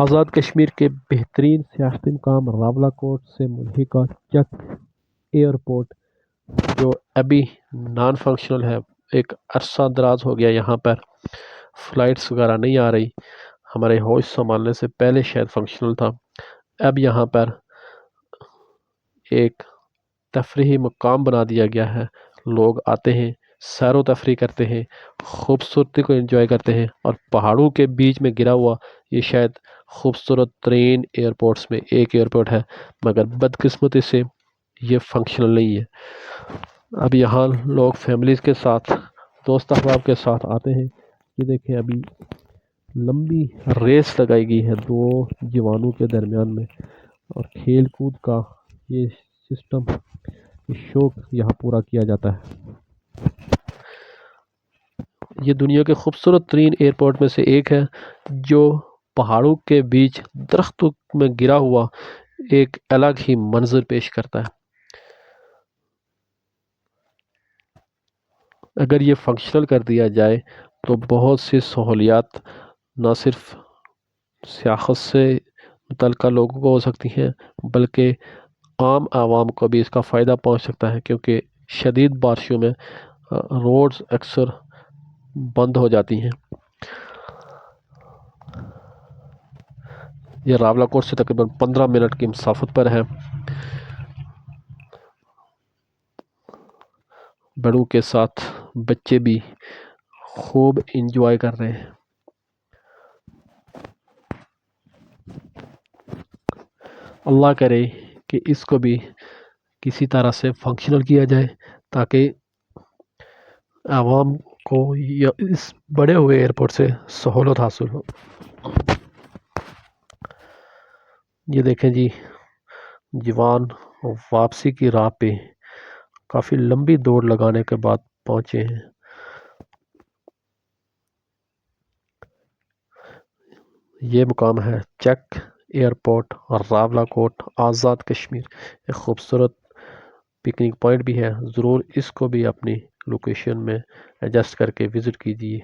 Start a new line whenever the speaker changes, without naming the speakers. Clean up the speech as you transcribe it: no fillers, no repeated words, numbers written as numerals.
آزاد کشمیر کے بہترین سیاحتی مقام راولا کوٹ سے ملحقہ چک ایئرپورٹ جو ابھی نان فنکشنل ہے، ایک عرصہ دراز ہو گیا یہاں پر فلائٹس وغیرہ نہیں آ رہی، ہمارے ہوش سنبھالنے سے پہلے شاید فنکشنل تھا۔ اب یہاں پر ایک تفریحی مقام بنا دیا گیا ہے، لوگ آتے ہیں، سیر و تفریح کرتے ہیں، خوبصورتی کو انجوائے کرتے ہیں، اور پہاڑوں کے بیچ میں گرا ہوا یہ شاید خوبصورت ترین ایئرپورٹس میں ایک ایئرپورٹ ہے، مگر بدقسمتی سے یہ فنکشنل نہیں ہے۔ اب یہاں لوگ فیملیز کے ساتھ، دوست احباب کے ساتھ آتے ہیں۔ یہ دیکھیں ابھی لمبی ریس لگائی گئی ہے دو جوانوں کے درمیان میں، اور کھیل کود کا یہ سسٹم، یہ شوق یہاں پورا کیا جاتا ہے۔ یہ دنیا کے خوبصورت ترین ایئرپورٹ میں سے ایک ہے جو پہاڑوں کے بیچ درختوں میں گرا ہوا ایک الگ ہی منظر پیش کرتا ہے۔ اگر یہ فنکشنل کر دیا جائے تو بہت سی سہولیات نہ صرف سیاحت سے متعلقہ لوگوں کو ہو سکتی ہیں، بلکہ عام عوام کو بھی اس کا فائدہ پہنچ سکتا ہے، کیونکہ شدید بارشوں میں روڈز اکثر بند ہو جاتی ہیں۔ یہ راولا کوٹ سے تقریباً 15 منٹ کی مسافت پر ہے۔ بڑوں کے ساتھ بچے بھی خوب انجوائے کر رہے ہیں۔ اللہ کرے کہ اس کو بھی کسی طرح سے فنکشنل کیا جائے تاکہ عوام کو اس بڑے ہوئے ایئرپورٹ سے سہولت حاصل ہو۔ یہ دیکھیں جی، جوان واپسی کی راہ پہ کافی لمبی دوڑ لگانے کے بعد پہنچے ہیں۔ یہ مقام ہے چک ایئرپورٹ اور راولا کوٹ، آزاد کشمیر۔ ایک خوبصورت پکنک پوائنٹ بھی ہے، ضرور اس کو بھی اپنی لوکیشن میں ایڈجسٹ کر کے وزٹ کیجیے۔